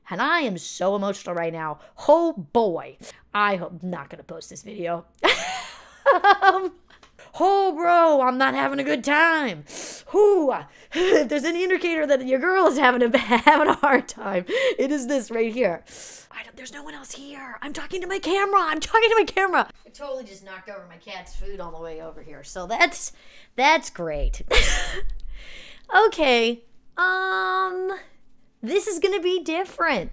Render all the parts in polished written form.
And I am so emotional right now. Oh boy. I hope I'm not going to post this video. Oh, bro, I'm not having a good time. Whoo, if there's any indicator that your girl is having a hard time, it is this right here. There's no one else here. I'm talking to my camera. I totally just knocked over my cat's food on the way over here. So that's great. Okay. This is going to be different.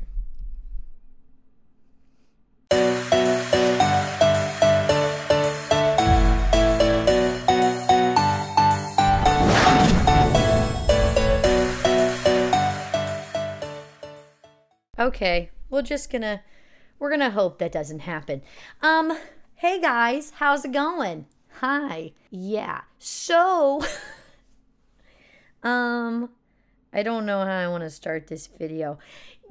Okay, we're gonna hope that doesn't happen. Hey guys, how's it going? Hi. Yeah. So, I don't know how I want to start this video.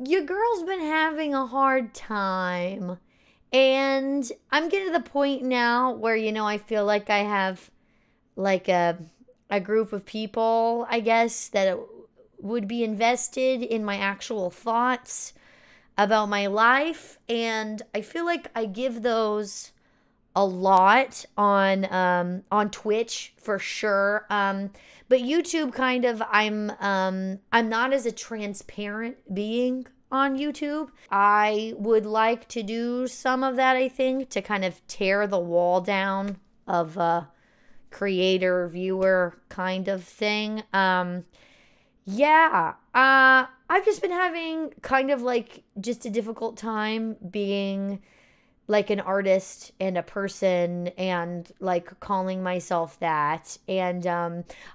Your girl's been having a hard time, and I'm getting to the point now where, I feel like I have like a group of people, I guess, that would be invested in my actual thoughts about my life, and I feel like I give those a lot on Twitch for sure, but YouTube kind of I'm not as a transparent being on YouTube. I would like to do some of that, I think, to kind of tear the wall down of a creator viewer kind of thing. Yeah, I've just been having kind of like just a difficult time being like an artist and a person and like calling myself that. And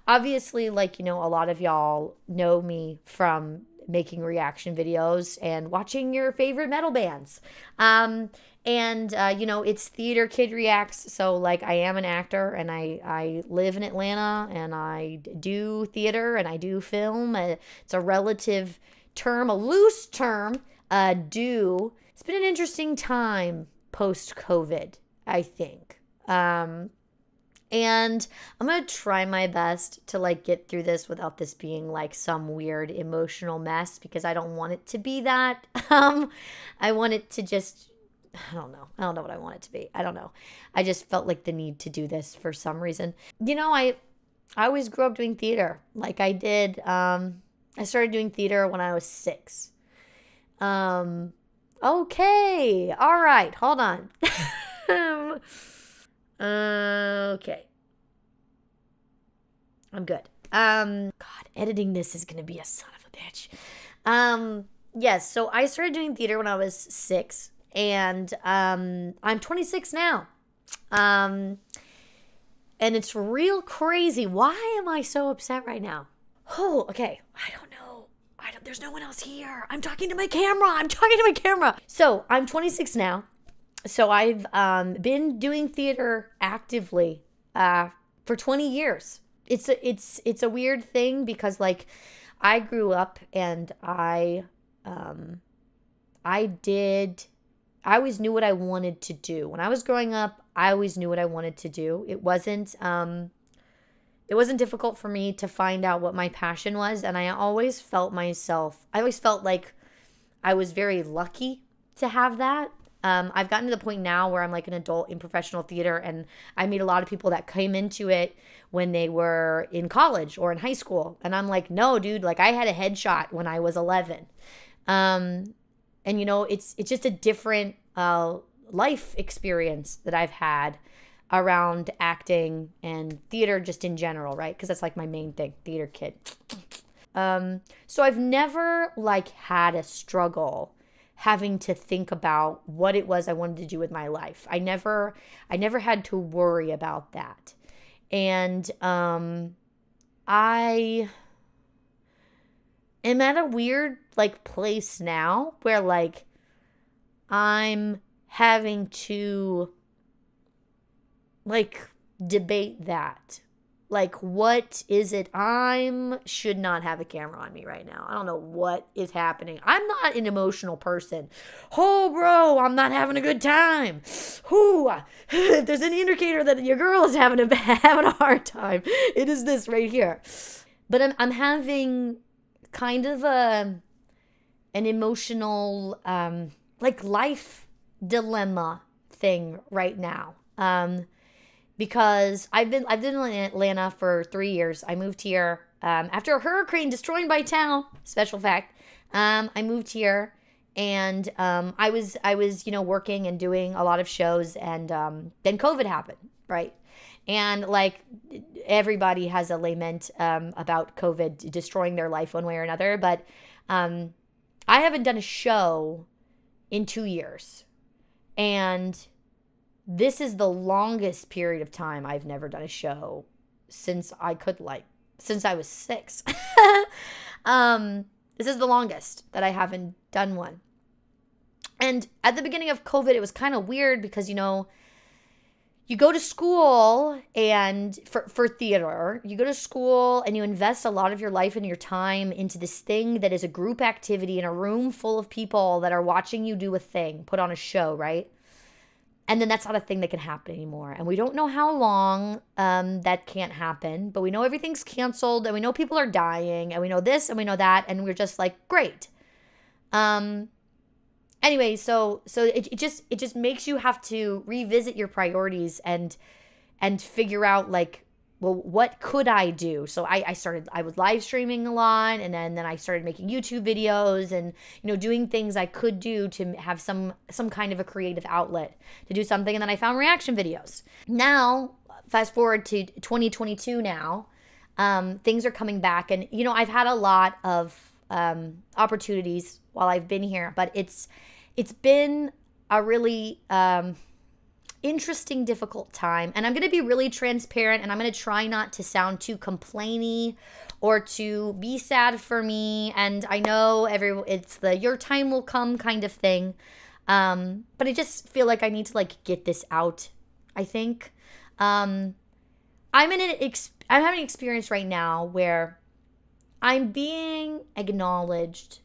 obviously, like, a lot of y'all know me from making reaction videos and watching your favorite metal bands. It's Theater Kid Reacts. So like I am an actor and I live in Atlanta and I do theater and I do film. It's a relative term, a loose term, It's been an interesting time post-COVID, I think. And I'm going to try my best to like get through this without this being like some weird emotional mess, because I don't want it to be that. I want it to just, I don't know. I don't know what I want it to be. I don't know. I just felt like the need to do this for some reason. I always grew up doing theater. Like I did, I started doing theater when I was 6. Okay. All right. Hold on. Okay. I'm good. God, editing this is going to be a son of a bitch. Yes, so I started doing theater when I was 6, and I'm 26 now. And it's real crazy. Why am I so upset right now? Oh, okay. I don't know. There's no one else here. I'm talking to my camera. So I'm 26 now. So I've been doing theater actively for 20 years. It's a weird thing because like I grew up and I always knew what I wanted to do. When I was growing up, I always knew what I wanted to do. It wasn't difficult for me to find out what my passion was, and I always felt like I was very lucky to have that. I've gotten to the point now where I'm like an adult in professional theater, and I meet a lot of people that came into it when they were in college or in high school. And I'm like, no, dude, like I had a headshot when I was 11. And it's just a different life experience that I've had around acting and theater just in general, right? Because that's like my main thing, theater kid. So I've never like had a struggle having to think about what it was I wanted to do with my life. I never had to worry about that. And I am at a weird like place now where like I'm having to like debate that. Like, what is it? Should not have a camera on me right now. I don't know what is happening. I'm not an emotional person. Oh, bro, I'm not having a good time. Whoo, if there's any indicator that your girl is having a hard time, it is this right here. But I'm having kind of a an emotional, like life dilemma thing right now. Because I've been in Atlanta for 3 years. I moved here after a hurricane destroying my town. Special fact. I moved here, and I was working and doing a lot of shows, and then COVID happened, right? And like everybody has a lament about COVID destroying their life one way or another, but I haven't done a show in 2 years, and this is the longest period of time I've never done a show since I was 6. This is the longest that I haven't done one. And at the beginning of COVID, it was kind of weird because, you go to school and for theater, you go to school and you invest a lot of your life and your time into this thing that is a group activity in a room full of people that are watching you do a thing, put on a show, right? And then that's not a thing that can happen anymore. And we don't know how long that can't happen, but we know everything's canceled, and we know people are dying, and we know this and we know that, and we're just like, great. Anyway, so it just makes you have to revisit your priorities and figure out like, well, what could I do? So I was live streaming a lot, and then I started making YouTube videos and doing things I could do to have some kind of a creative outlet to do something. And then I found reaction videos. Now, fast forward to 2022 now, things are coming back, and I've had a lot of opportunities while I've been here, but it's been a really interesting, difficult time. And I'm going to be really transparent, and I'm going to try not to sound too complainy or to be sad for me. And I know it's the your time will come kind of thing. But I just feel like I need to get this out, I think. I'm having an experience right now where I'm being acknowledged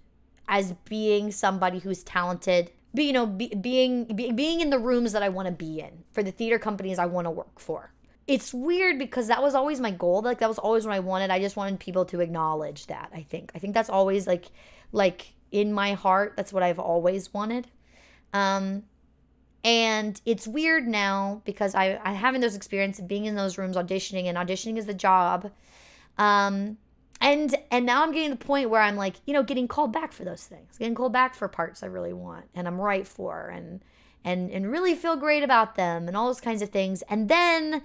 as being somebody who's talented, being in the rooms that I want to be in, for the theater companies I want to work for. It's weird because that was always my goal. That was always what I wanted. I just wanted people to acknowledge that. I think that's always like in my heart. That's what I've always wanted. And it's weird now because I'm having those experiences, being in those rooms, auditioning is the job. And now I'm getting to the point where I'm getting called back for those things, getting called back for parts I really want and I'm right for, and really feel great about them and all those kinds of things. And then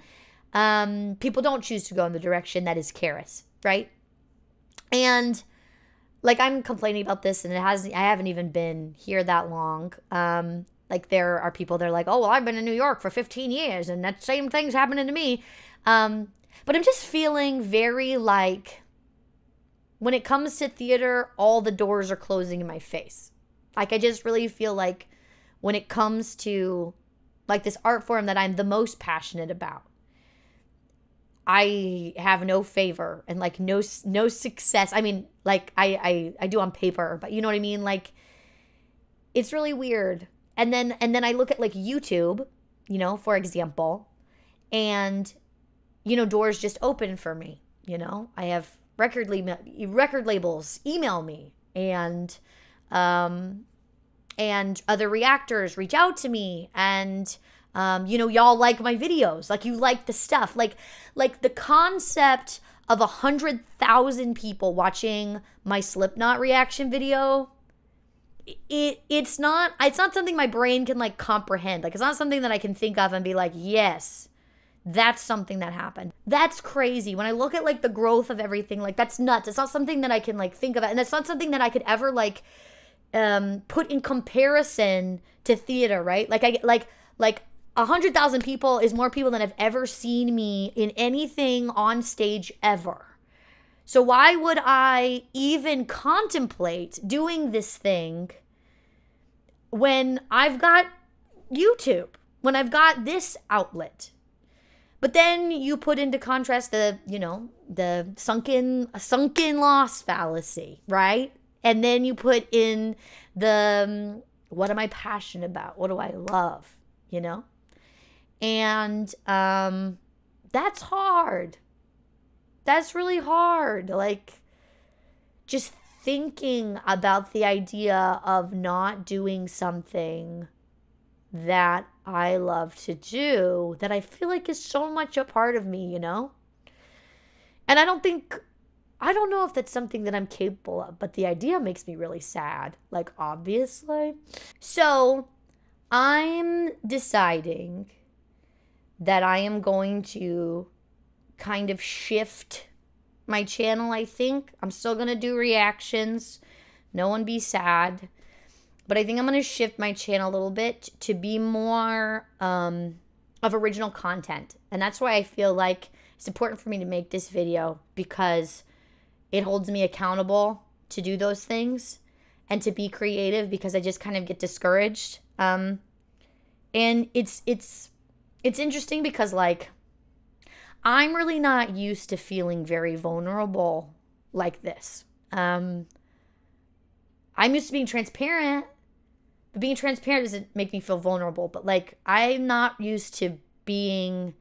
people don't choose to go in the direction that is Karis, right? And I'm complaining about this, and I haven't even been here that long. There are people that are like, oh, well, I've been in New York for 15 years and that same thing's happening to me. But I'm just feeling very when it comes to theater, all the doors are closing in my face. I just really feel like when it comes to this art form that I'm the most passionate about, I have no favor and no success. I mean, I do on paper, but you know what I mean? It's really weird. And then I look at YouTube, for example, and doors just open for me. I have record labels email me, and other reactors reach out to me, and y'all like my videos, you like the stuff, the concept of 100,000 people watching my Slipknot reaction video. It's not something my brain can comprehend. It's not something that I can think of and be yes, that's something that happened. That's crazy. When I look at the growth of everything, that's nuts. It's not something that I can think about, and it's not something that I could ever put in comparison to theater, right? 100,000 people is more people than have ever seen me in anything on stage ever. So why would I even contemplate doing this thing when I've got YouTube, when I've got this outlet? But then you put into contrast the sunken loss fallacy, right? And then you put in the, what am I passionate about? What do I love? And that's hard. That's really hard. Just thinking about the idea of not doing something that I love to do that I feel like is so much a part of me, you know? And I don't know if that's something that I'm capable of, but the idea makes me really sad, like, obviously. So I'm deciding that I am going to kind of shift my channel, I think. I'm still going to do reactions. No one be sad. But I think I'm going to shift my channel a little bit to be more of original content. And that's why I feel like it's important for me to make this video, because it holds me accountable to do those things and to be creative, because I just kind of get discouraged. And it's interesting because, like, I'm really not used to feeling very vulnerable like this. I'm used to being transparent, but being transparent doesn't make me feel vulnerable. But, like, I'm not used to being,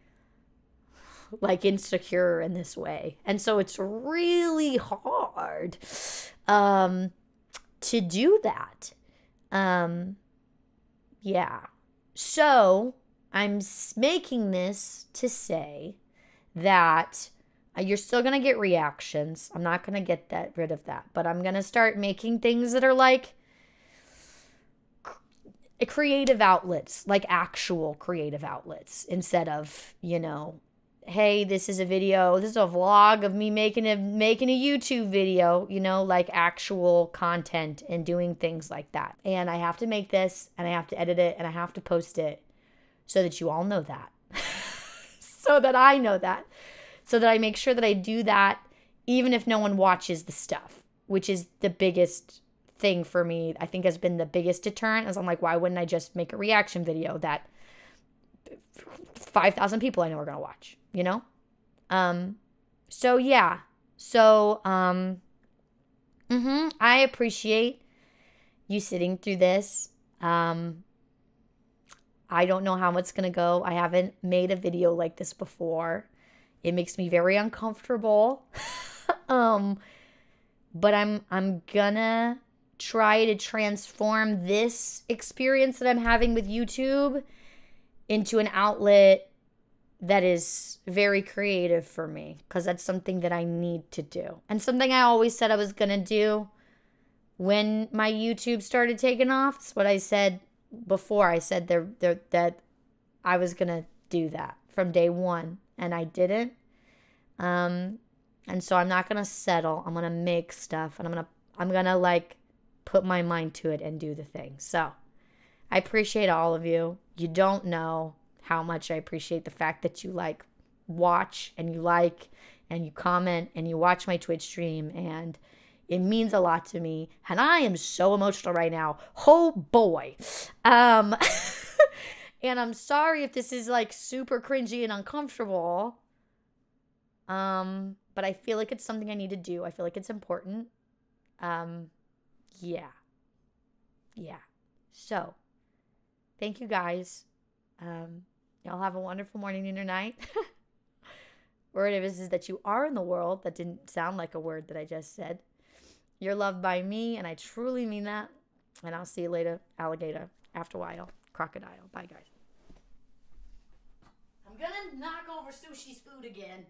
like, insecure in this way. And so it's really hard to do that. Yeah. So I'm making this to say that you're still going to get reactions. I'm not going to get rid of that. But I'm going to start making things that are like creative outlets, like actual creative outlets, instead of, you know, hey, this is a video, this is a vlog of me making a YouTube video, you know, like actual content and doing things like that. And I have to make this, and I have to edit it, and I have to post it so that you all know that. So that I know that. So that I make sure that I do that even if no one watches the stuff, which is the biggest thing for me. I think has been the biggest deterrent, as I'm like, why wouldn't I just make a reaction video that 5,000 people I know are going to watch, you know? So yeah. So, I appreciate you sitting through this. I don't know how it's going to go. I haven't made a video like this before. It makes me very uncomfortable. But I'm gonna try to transform this experience that I'm having with YouTube into an outlet that is very creative for me, because that's something that I need to do. And something I always said I was going to do when my YouTube started taking off. It's what I said before. I said that I was going to do that from day one, and I didn't. And so I'm not going to settle. I'm going to make stuff, and I'm going to like put my mind to it and do the thing. So I appreciate all of you. You don't know how much I appreciate the fact that you like watch and you like and you comment and you watch my Twitch stream, and it means a lot to me. And I am so emotional right now. Oh boy. And I'm sorry if this is like super cringy and uncomfortable. But I feel like it's something I need to do. I feel like it's important. Yeah. So, thank you guys. Y'all have a wonderful morning, noon, or night. Word is that you are in the world. That didn't sound like a word that I just said. You're loved by me, and I truly mean that. And I'll see you later, alligator. After a while, crocodile. Bye, guys. I'm gonna knock over Sushi's food again.